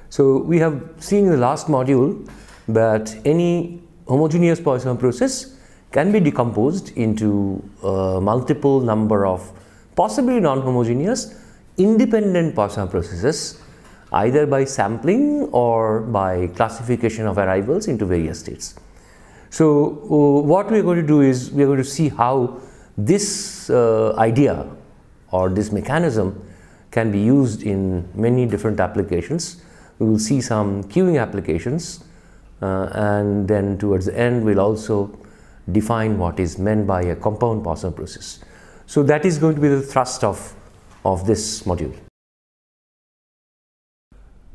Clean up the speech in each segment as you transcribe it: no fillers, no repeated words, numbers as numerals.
So we have seen in the last module that any homogeneous Poisson process can be decomposed into a multiple number of possibly non-homogeneous independent Poisson processes, either by sampling or by classification of arrivals into various states. So what we are going to do is we are going to see how this idea or this mechanism can be used in many different applications. We will see some queuing applications, and then towards the end we'll also define what is meant by a compound Poisson process. So that is going to be the thrust of this module.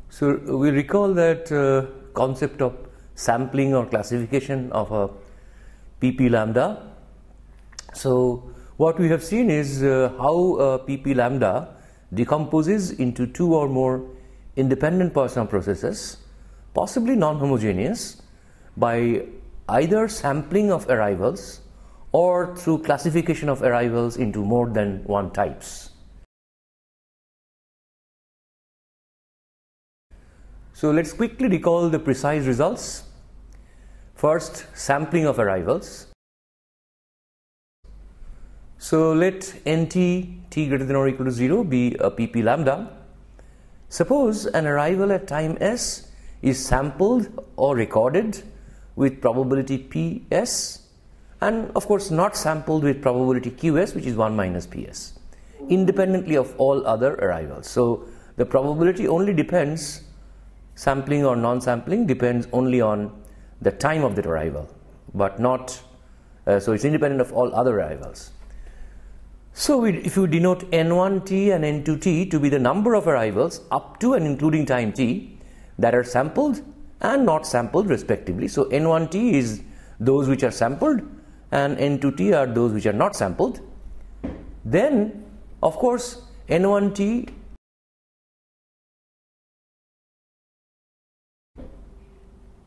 So we recall that concept of sampling or classification of a PP lambda. So what we have seen is how a PP lambda decomposes into two or more independent Poisson processes, possibly non-homogeneous, by either sampling of arrivals or through classification of arrivals into more than one types. So let's quickly recall the precise results. First, sampling of arrivals. So let nt t greater than or equal to 0 be a PP lambda. Suppose an arrival at time s is sampled or recorded with probability ps, and of course not sampled with probability qs, which is 1 minus ps, independently of all other arrivals. So the probability only depends, sampling or non-sampling depends only on the time of that arrival, but not, so it's independent of all other arrivals. So if you denote n1t and n2t to be the number of arrivals up to and including time t that are sampled and not sampled respectively. So n1t is those which are sampled and n2t are those which are not sampled. Then of course n1t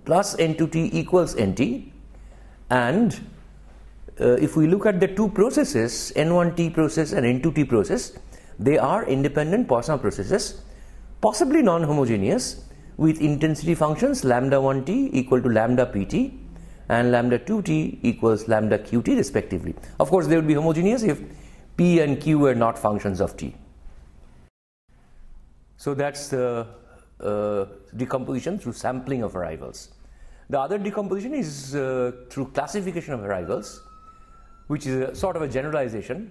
plus n2t equals nt, and if we look at the two processes, n1t process and n2t process, they are independent Poisson processes, possibly non-homogeneous, with intensity functions lambda 1t equal to lambda pt and lambda 2t equals lambda qt respectively. Of course they would be homogeneous if p and q were not functions of t. So that's the decomposition through sampling of arrivals. The other decomposition is through classification of arrivals, which is a sort of a generalization.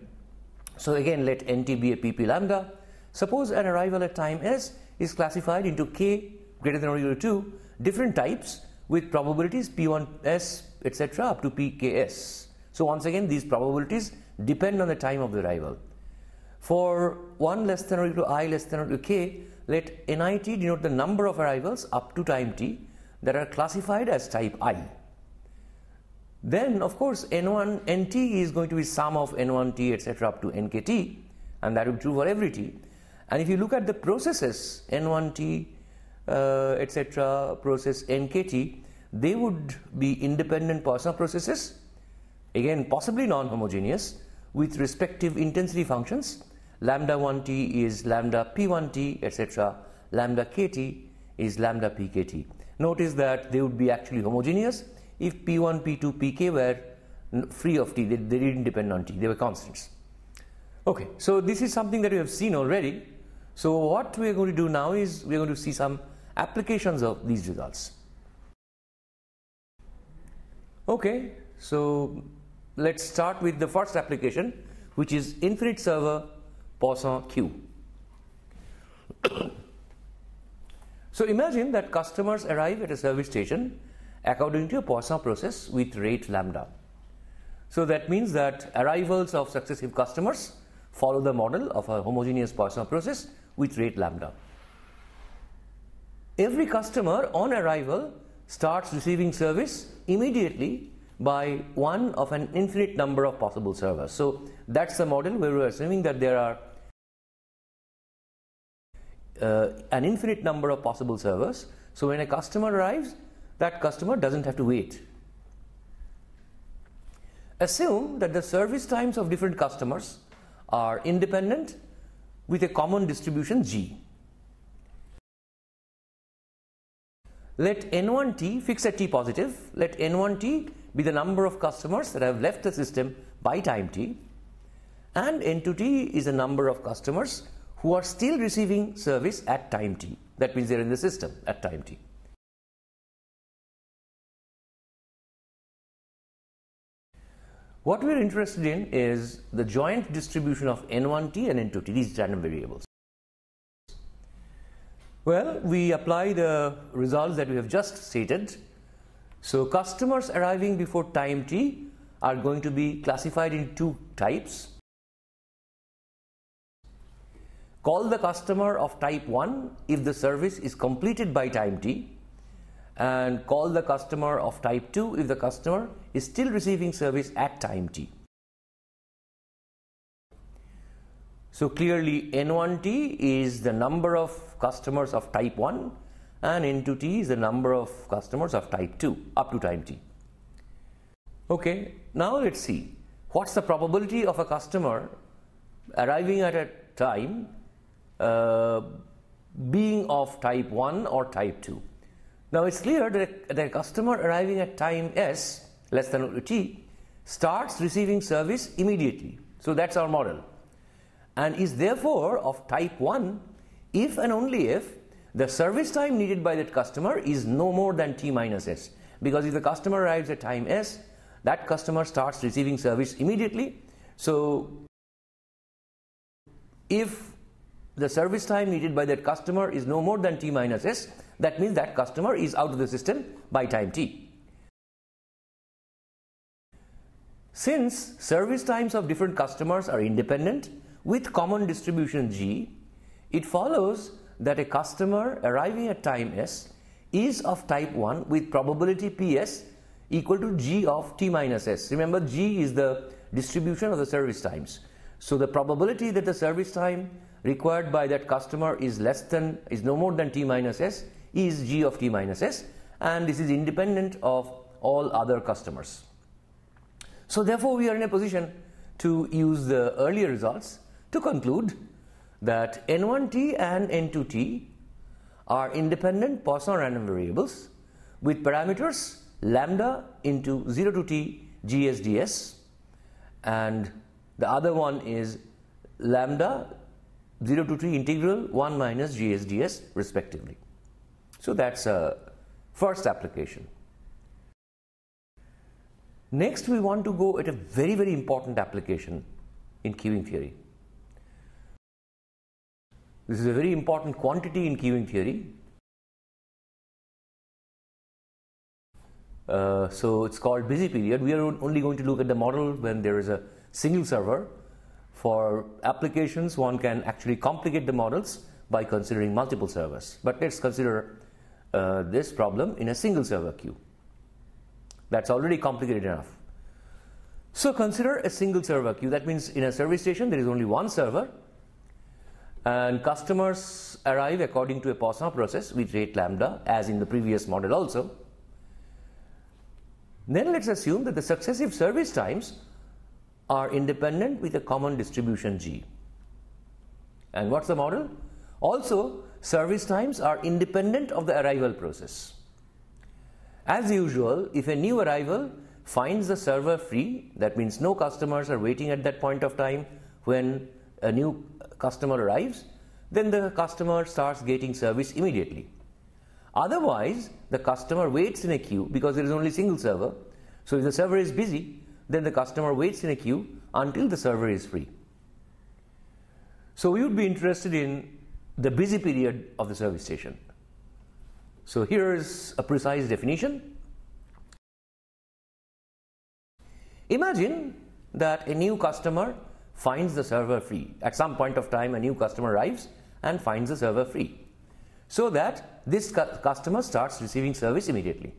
So again, let nt be a pp lambda. Suppose an arrival at time s is classified into k greater than or equal to 2 different types with probabilities p1s etc. up to pks. So once again these probabilities depend on the time of the arrival. For 1 less than or equal to I less than or equal to k, let nit denote the number of arrivals up to time t that are classified as type I. Then of course n1 nt is going to be sum of n1t etc. up to nkt, and that will be true for every t. And if you look at the processes n1t etc. process nkt, they would be independent Poisson processes, again possibly non-homogeneous, with respective intensity functions. Lambda 1t is lambda p1t etc. lambda kt is lambda pkt. Notice that they would be actually homogeneous if p1, p2, pk were free of t, they didn't depend on t, they were constants. Okay, so this is something that we have seen already. So what we are going to do now is we are going to see some applications of these results. Okay, so let's start with the first application, which is infinite server Poisson queue. So imagine that customers arrive at a service station according to a Poisson process with rate lambda. So that means that arrivals of successive customers follow the model of a homogeneous Poisson process with rate lambda. Every customer on arrival starts receiving service immediately by one of an infinite number of possible servers. So that's the model where we are assuming that there are an infinite number of possible servers. So when a customer arrives, that customer doesn't have to wait. Assume that the service times of different customers are independent with a common distribution G. let N1T, fix at T positive, let N1T be the number of customers that have left the system by time T, and N2T is the number of customers who are still receiving service at time T. That means they're in the system at time T. What we're interested in is the joint distribution of N1T and N2T, these random variables. Well, we apply the results that we have just stated. So customers arriving before time T are going to be classified in two types. Call the customer of type 1 if the service is completed by time T, and call the customer of type 2 if the customer is still receiving service at time T. So clearly N1T is the number of customers of type 1 and N2T is the number of customers of type 2 up to time T. Okay, now let's see what's the probability of a customer arriving at a time being of type 1 or type 2. Now it's clear that the customer arriving at time S less than or T starts receiving service immediately. So that's our model, and is therefore of type 1 if and only if the service time needed by that customer is no more than T minus S. Because if the customer arrives at time S, that customer starts receiving service immediately. So if the service time needed by that customer is no more than T minus S, that means that customer is out of the system by time T. Since service times of different customers are independent with common distribution G, it follows that a customer arriving at time S is of type 1 with probability PS equal to G of T minus S. Remember, G is the distribution of the service times. So the probability that the service time required by that customer is no more than T minus S is G of T minus S, and this is independent of all other customers. So therefore we are in a position to use the earlier results to conclude that N1T and N2T are independent Poisson random variables with parameters lambda into 0 to T GSDS, and the other one is lambda 0 to T integral 1 minus GSDS respectively. So that's a first application. Next we want to go at a very, very important application in queuing theory. This is a very important quantity in queuing theory. So it's called busy period. We are only going to look at the model when there is a single server. For applications, one can actually complicate the models by considering multiple servers. But let's consider this problem in a single server queue. That's already complicated enough. So consider a single server queue. That means in a service station there is only one server, and customers arrive according to a Poisson process with rate lambda as in the previous model also. Then let's assume that the successive service times are independent with a common distribution G. And what's the model? Also, service times are independent of the arrival process. As usual, if a new arrival finds the server free, that means no customers are waiting at that point of time when a new customer arrives, then the customer starts getting service immediately. Otherwise, the customer waits in a queue because there is only single server. So if the server is busy, then the customer waits in a queue until the server is free. So we would be interested in the busy period of the service station. So here is a precise definition. Imagine that a new customer finds the server free. At some point of time, a new customer arrives and finds the server free, so that this customer starts receiving service immediately.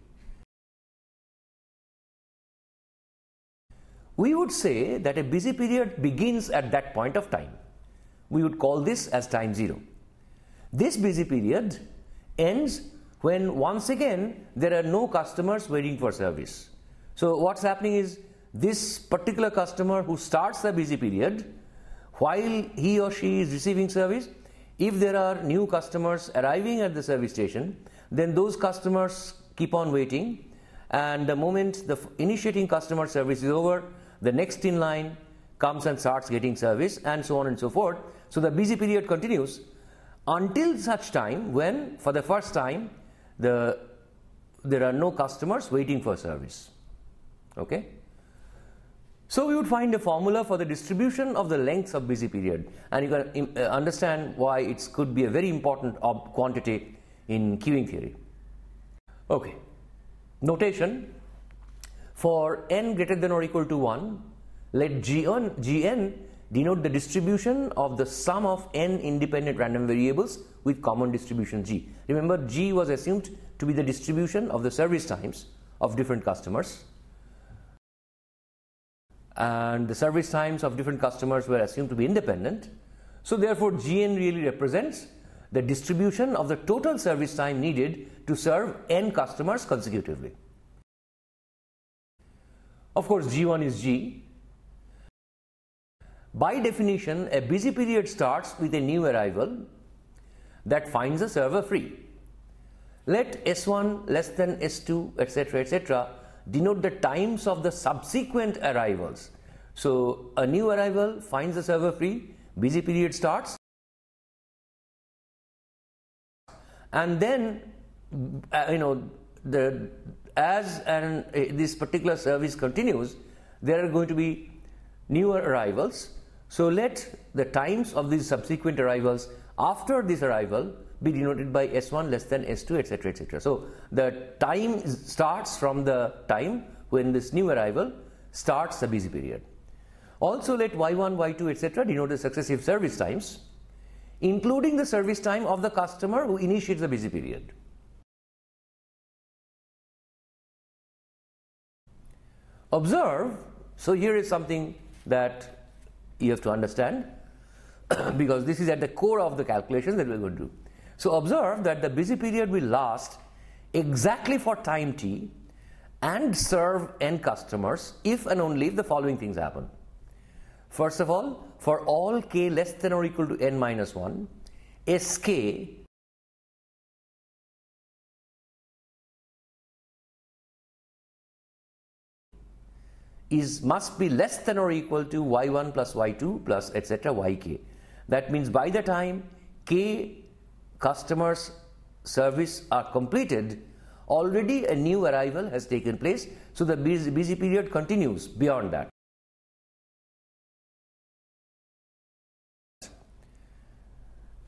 We would say that a busy period begins at that point of time. We would call this as time 0. This busy period ends when once again there are no customers waiting for service. So what's happening is this particular customer who starts the busy period, while he or she is receiving service, if there are new customers arriving at the service station, then those customers keep on waiting, and the moment the initiating customer service is over, the next in line comes and starts getting service, and so on and so forth. So the busy period continues until such time when, for the first time, there are no customers waiting for service. Okay? So we would find a formula for the distribution of the lengths of busy period, and you can understand why it could be a very important quantity in queuing theory. Okay. Notation: for n greater than or equal to 1, let Gn denote the distribution of the sum of n independent random variables with common distribution G. Remember, G was assumed to be the distribution of the service times of different customers, and the service times of different customers were assumed to be independent. So therefore, Gn really represents the distribution of the total service time needed to serve n customers consecutively. Of course, G1 is G. By definition, a busy period starts with a new arrival that finds the server free. Let S1 less than S2, etc., denote the times of the subsequent arrivals. So a new arrival finds the server free, busy period starts, and then this particular service continues, there are going to be newer arrivals. So let the times of these subsequent arrivals after this arrival be denoted by S1 less than S2, etc. So the time starts from the time when this new arrival starts the busy period. Also let Y1, Y2, etc. denote the successive service times, including the service time of the customer who initiates the busy period. Observe, so here is something that you have to understand because this is at the core of the calculations that we are going to do. So observe that the busy period will last exactly for time t and serve n customers if and only if the following things happen. First of all, for all k less than or equal to n minus 1, Sk must be less than or equal to y1 plus y2 plus etc. yk. That means by the time k customers service are completed, already a new arrival has taken place, so the busy period continues beyond that.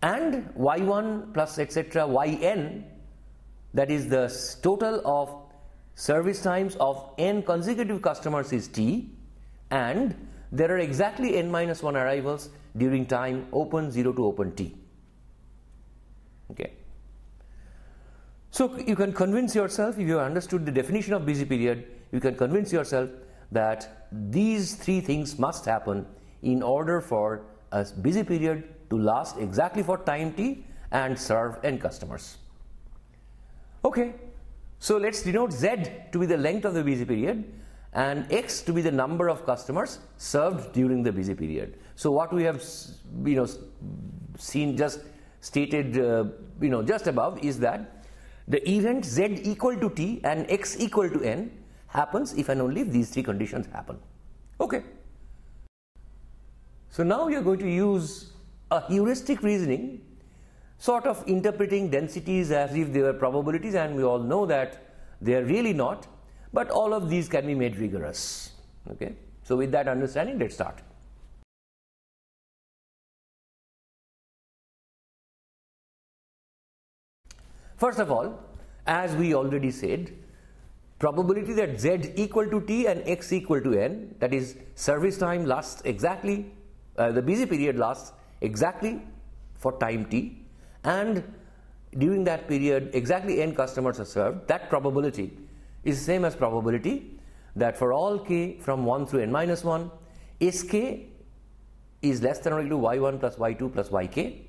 And y1 plus etc. yn, that is the total of service times of n consecutive customers is t, and there are exactly n minus 1 arrivals during time open 0 to open t. Okay. So you can convince yourself, if you have understood the definition of busy period, you can convince yourself that these three things must happen in order for a busy period to last exactly for time t and serve n customers. Okay. So let's denote Z to be the length of the busy period and X to be the number of customers served during the busy period. So what we have seen, just stated just above, is that the event Z equal to T and X equal to N happens if and only if these three conditions happen. Okay. So now we are going to use a heuristic reasoning, sort of interpreting densities as if they were probabilities, and we all know that they are really not, but all of these can be made rigorous. Okay. So with that understanding, let's start. First of all, as we already said, probability that Z equal to T and X equal to N, that is service time lasts exactly, the busy period lasts exactly for time T, and during that period exactly n customers are served. That probability is the same as probability that for all k from 1 through n minus 1, Sk is less than or equal to y1 plus y2 plus yk.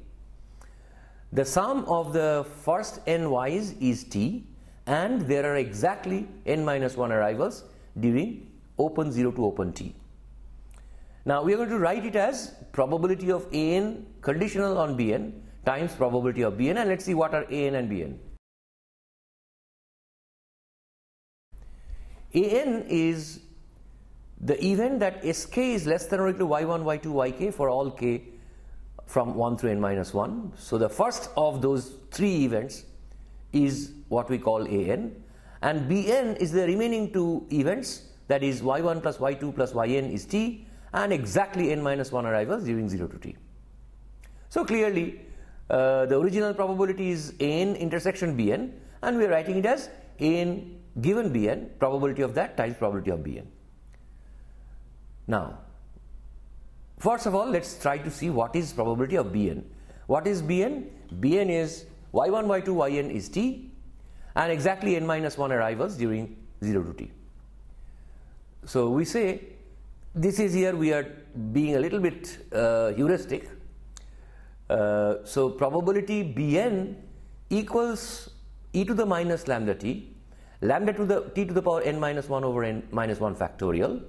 The sum of the first n y's is t, and there are exactly n minus 1 arrivals during open 0 to open t. Now we are going to write it as probability of an conditional on bn times probability of bn, and let's see what are an and bn. an is the event that sk is less than or equal to y1, y2, yk for all k from 1 through n minus 1. So the first of those three events is what we call an, and bn is the remaining two events, that is y1 plus y2 plus yn is t, and exactly n minus 1 arrivals during 0 to t. So clearly the original probability is an intersection bn, and we are writing it as an given bn, probability of that times probability of bn. Now, first of all, let's try to see what is probability of bn. What is bn? Bn is y1, y2, yn is t, and exactly n minus 1 arrivals during 0 to t. So we say, this is here we are being a little bit heuristic. So probability bn equals e to the minus lambda t, lambda to the t to the power n minus 1 over n minus 1 factorial.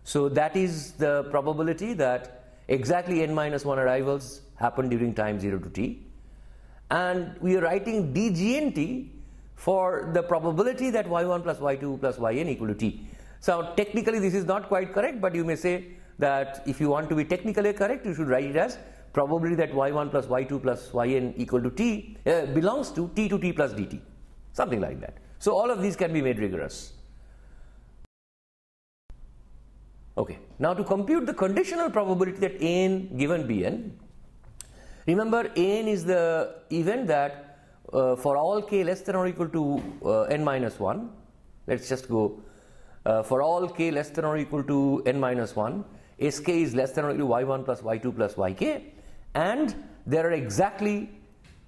So that is the probability that exactly n minus 1 arrivals happen during time 0 to t. And we are writing dgnt for the probability that y1 plus y2 plus yn equal to t. So technically this is not quite correct, but you may say that if you want to be technically correct, you should write it as probability that y1 plus y2 plus yn equal to t belongs to t plus dt, something like that. So all of these can be made rigorous. Okay, now to compute the conditional probability that an given bn, remember an is the event that for all k less than or equal to n minus 1, let's just go for all k less than or equal to n minus 1, sk is less than or equal to y1 plus y2 plus yk, and there are exactly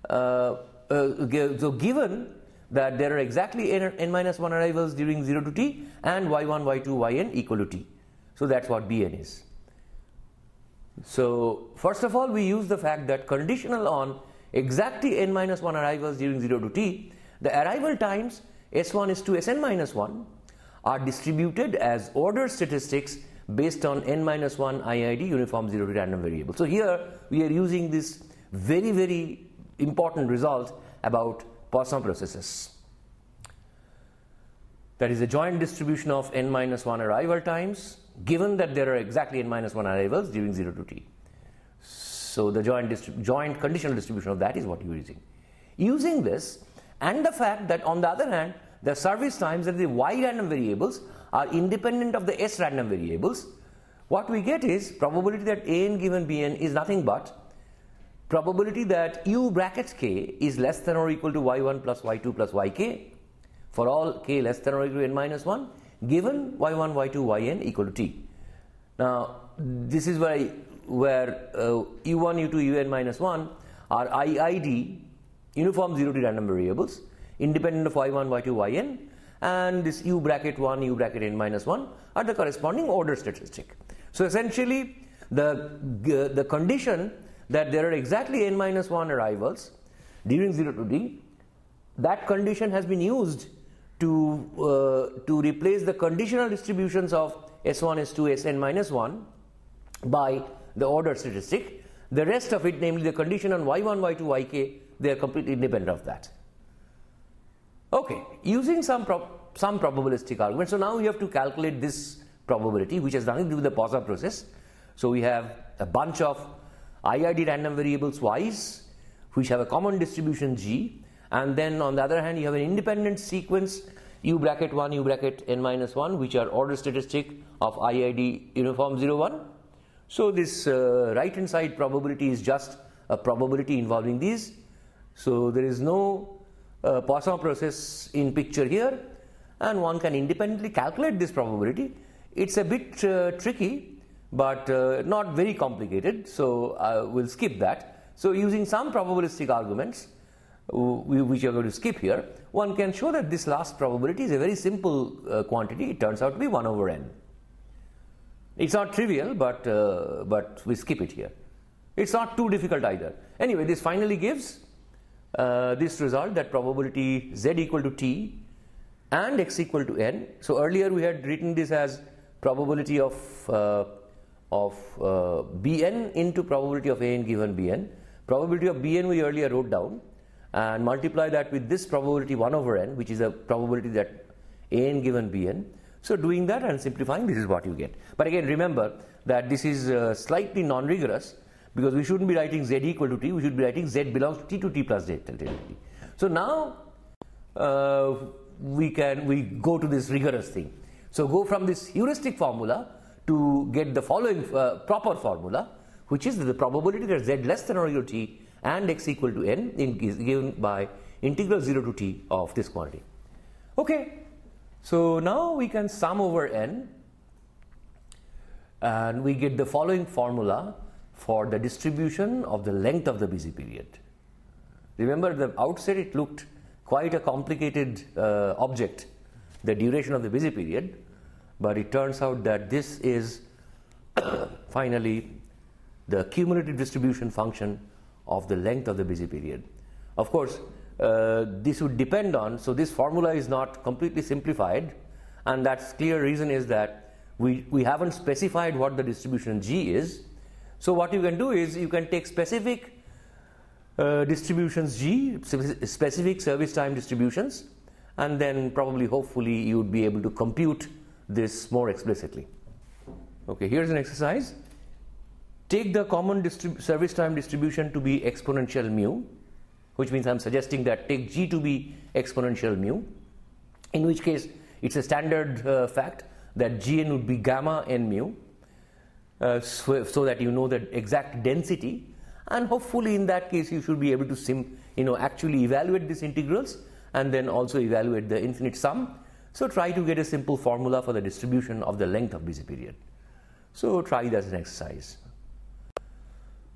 so given that there are exactly n minus 1 arrivals during 0 to t and y1, y2, yn equal to t. So that's what bn is. So first of all, we use the fact that conditional on exactly n minus 1 arrivals during 0 to t, the arrival times s1 is to sn minus 1 are distributed as ordered statistics based on n minus 1 IID uniform 0 to random variable. So here we are using this very, very important result about Poisson processes. That is the joint distribution of n minus 1 arrival times, given that there are exactly n minus 1 arrivals during 0 to t. So the joint conditional distribution of that is what you are using. Using this, and the fact that on the other hand, the service times that the y random variables are independent of the s random variables, what we get is probability that an given bn is nothing but probability that u bracket k is less than or equal to y1 plus y2 plus yk for all k less than or equal to n minus 1 given y1, y2, yn equal to t. Now this is where u1, u2, un minus 1 are IID uniform 0 to random variables independent of y1, y2, yn, and this u bracket 1, u bracket n minus 1 are the corresponding order statistic. So essentially the condition that there are exactly n minus 1 arrivals during 0 to t, that condition has been used to replace the conditional distributions of s1, s2, sn minus 1 by the order statistic. The rest of it, namely the condition on y1, y2, yk, they are completely independent of that. Okay, using some probabilistic argument. So now we have to calculate this probability, which has nothing to do with the Poisson process. So we have a bunch of IID random variables y's which have a common distribution g, and then on the other hand you have an independent sequence u bracket 1, u bracket n minus 1, which are order statistic of IID uniform 0, 1. So this right hand side probability is just a probability involving these. So there is no Poisson process in picture here, and one can independently calculate this probability. It's a bit tricky, but not very complicated, so we'll skip that. So using some probabilistic arguments, which we are going to skip here, one can show that this last probability is a very simple quantity. It turns out to be 1 over n. It's not trivial, but we skip it here. It's not too difficult either. Anyway, this finally gives this result, that probability z equal to t and x equal to n. So earlier we had written this as probability of bn into probability of an given bn. Probability of bn we earlier wrote down, and multiply that with this probability 1 over n, which is a probability that an given bn. So doing that and simplifying, this is what you get. But again, remember that this is slightly non-rigorous, because we shouldn't be writing z equal to t, we should be writing z belongs to t plus delta t. So now we go to this rigorous thing. So go from this heuristic formula to get the following proper formula, which is the probability that z less than or equal to t and x equal to n is given by integral 0 to t of this quantity. Okay, so now we can sum over n, and we get the following formula for the distribution of the length of the busy period. Remember, at the outset it looked quite a complicated object, the duration of the busy period, but it turns out that this is finally the cumulative distribution function of the length of the busy period. Of course, this would depend on, so this formula is not completely simplified, and that's clear reason is that we haven't specified what the distribution G is. So what you can do is you can take specific distributions G, specific service time distributions, and then probably hopefully you would be able to compute this more explicitly. Okay, here's an exercise. Take the common service time distribution to be exponential mu, which means I'm suggesting that take G to be exponential mu, in which case it's a standard fact that Gn would be gamma n mu, so that you know the exact density, and hopefully in that case you should be able to actually evaluate these integrals and then also evaluate the infinite sum. So try to get a simple formula for the distribution of the length of busy period. So try that as an exercise.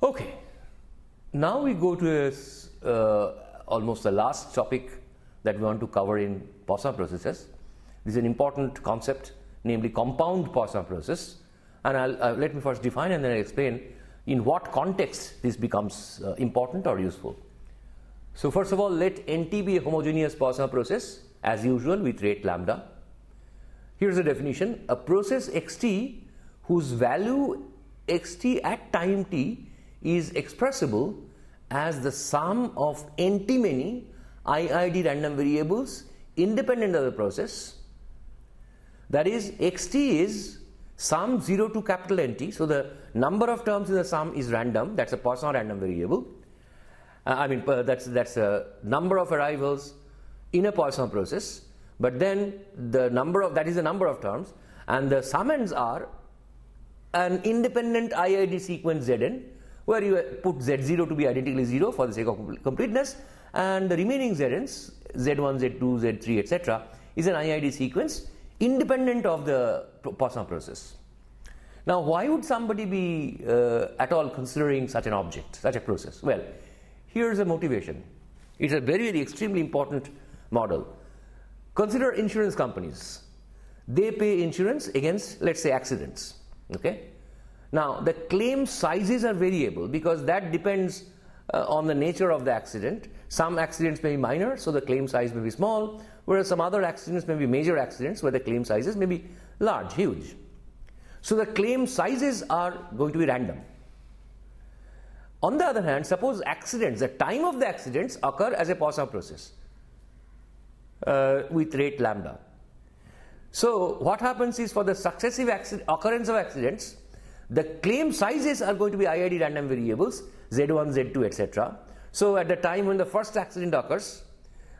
Okay, now we go to almost the last topic that we want to cover in Poisson processes. This is an important concept, namely compound Poisson process, and let me first define and then I'll explain in what context this becomes important or useful. So first of all, let NT be a homogeneous Poisson process, as usual with rate lambda. Here's the definition: a process xt whose value xt at time t is expressible as the sum of nt many IID random variables independent of the process. That is, xt is sum 0 to capital NT, so the number of terms in the sum is random, that's a Poisson random variable. That's a number of arrivals in a Poisson process, but then that is the number of terms, and the summands are an independent IID sequence Zn, where you put Z0 to be identically 0 for the sake of completeness, and the remaining Zn's, Z1, Z2, Z3, etc., is an IID sequence independent of the Poisson process. Now, why would somebody be at all considering such an object, such a process? Well, here's a motivation. It's a very, very extremely important model. Consider insurance companies. They pay insurance against, let's say, accidents. Okay? Now, the claim sizes are variable because that depends on the nature of the accident. Some accidents may be minor, so the claim size may be small, whereas some other accidents may be major accidents where the claim sizes may be large, huge. So the claim sizes are going to be random. On the other hand, suppose accidents, the time of the accidents occur as a Poisson process with rate lambda. So what happens is, for the successive occurrence of accidents, the claim sizes are going to be IID random variables, Z1, Z2, etc. So at the time when the first accident occurs,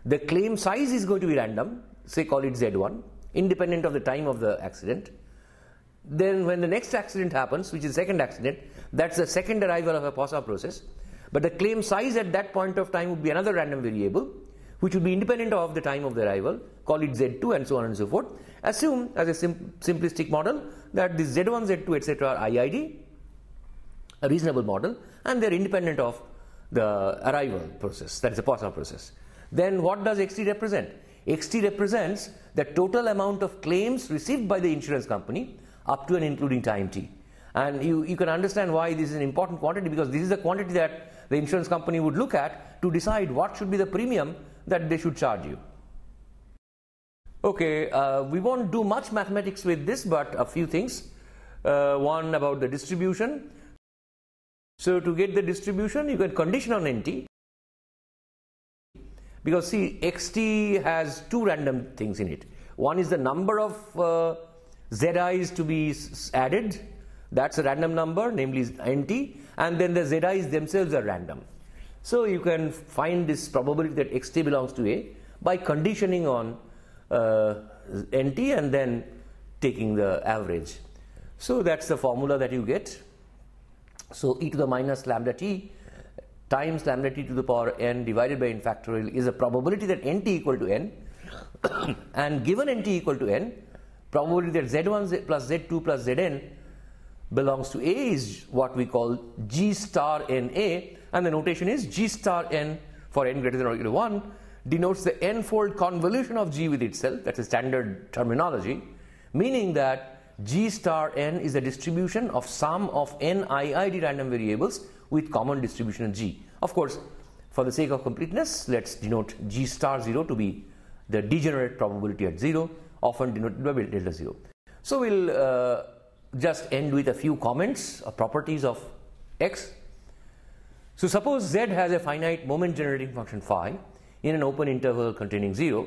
the claim size is going to be random, say call it Z1, independent of the time of the accident. Then when the next accident happens, which is second accident, that's the second arrival of a Poisson process, but the claim size at that point of time would be another random variable, which would be independent of the time of the arrival, call it Z2, and so on and so forth. Assume, as a simplistic model, that this Z1, Z2, etc. are IID, a reasonable model, and they're independent of the arrival process, that is a Poisson process. Then what does XT represent? XT represents the total amount of claims received by the insurance company up to and including time t. And you can understand why this is an important quantity, because this is the quantity that the insurance company would look at to decide what should be the premium that they should charge you. Okay, we won't do much mathematics with this, but a few things. One about the distribution. So to get the distribution, you can condition on NT, because see, XT has two random things in it. One is the number of zi's to be added, that's a random number, namely nt, and then the zi's themselves are random. So you can find this probability that xt belongs to A by conditioning on nt and then taking the average. So that's the formula that you get. So e to the minus lambda t times lambda t to the power n divided by n factorial is a probability that nt equal to n and given nt equal to n, probability that z1 plus z2 plus zn belongs to A is what we call g star na, and the notation is g star n for n greater than or equal to 1 denotes the n-fold convolution of g with itself. That's a standard terminology, meaning that g star n is the distribution of sum of n IID random variables with common distribution of g. Of course, for the sake of completeness, let's denote g star 0 to be the degenerate probability at 0, often denoted by delta 0. So we'll just end with a few comments or properties of x. So suppose z has a finite moment generating function phi in an open interval containing 0.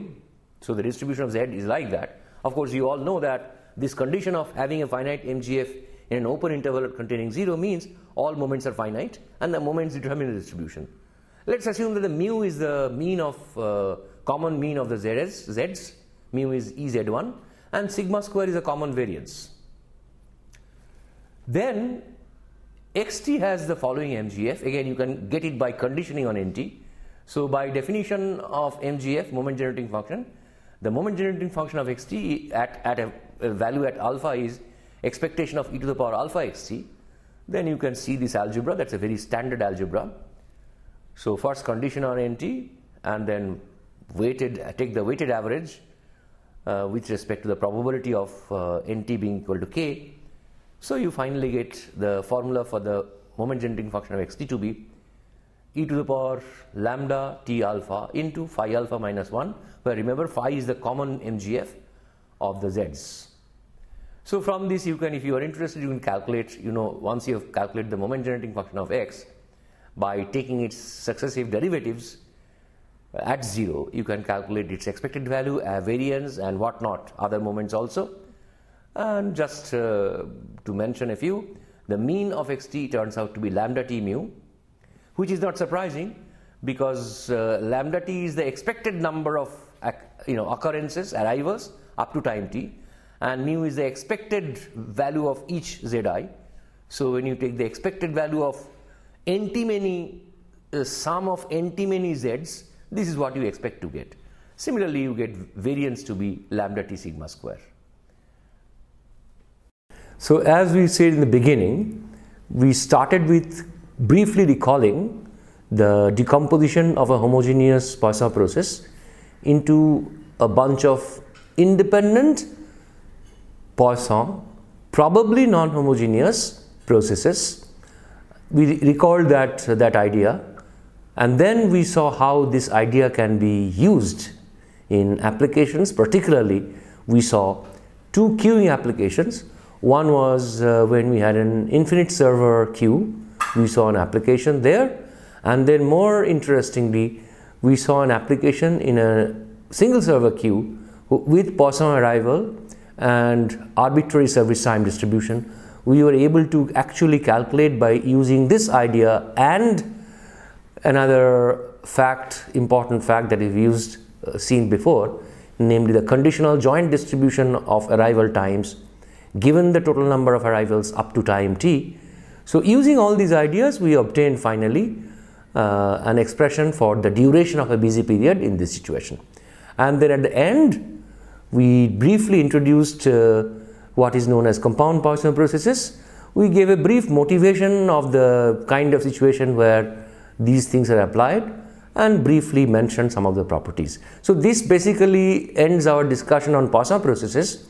So the distribution of z is like that. Of course, you all know that this condition of having a finite MGF in an open interval containing 0 means all moments are finite and the moments determine the distribution. Let's assume that the mu is the mean of common mean of the z's, mu is EZ1, and sigma square is a common variance. Then xt has the following MGF. Again, you can get it by conditioning on nt. So by definition of MGF, moment generating function, the moment generating function of xt at a value at alpha is expectation of e to the power alpha xt. Then you can see this algebra. That's a very standard algebra. So first condition on nt and then take the weighted average with respect to the probability of nt being equal to k. So you finally get the formula for the moment generating function of xt to be e to the power lambda t alpha into phi alpha minus 1, where remember phi is the common MGF of the z's. So from this you can, if you are interested, you can calculate, once you have calculated the moment generating function of x by taking its successive derivatives at 0, you can calculate its expected value, variance and whatnot, other moments also. And just to mention a few, the mean of xt turns out to be lambda t mu, which is not surprising because lambda t is the expected number of occurrences, arrivals up to time t, and mu is the expected value of each zi. So when you take the expected value of nt many sum of nt many z's, this is what you expect to get. Similarly, you get variance to be lambda t sigma square. So as we said in the beginning, we started with briefly recalling the decomposition of a homogeneous Poisson process into a bunch of independent Poisson, probably non-homogeneous processes. We recalled that idea, and then we saw how this idea can be used in applications. Particularly, we saw two queuing applications. One was when we had an infinite server queue, we saw an application there, and then more interestingly, we saw an application in a single server queue with Poisson arrival and arbitrary service time distribution. We were able to actually calculate by using this idea and another important fact that we've seen before, namely the conditional joint distribution of arrival times given the total number of arrivals up to time t. So using all these ideas, we obtained finally an expression for the duration of a busy period in this situation. And then at the end, we briefly introduced what is known as compound Poisson processes. We gave a brief motivation of the kind of situation where these things are applied and briefly mentioned some of the properties. So this basically ends our discussion on Poisson processes.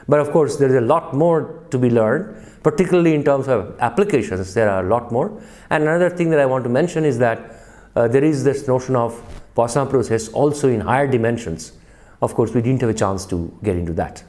But of course, there is a lot more to be learned, particularly in terms of applications. There are a lot more. And another thing that I want to mention is that there is this notion of Poisson process also in higher dimensions. Of course, we didn't have a chance to get into that.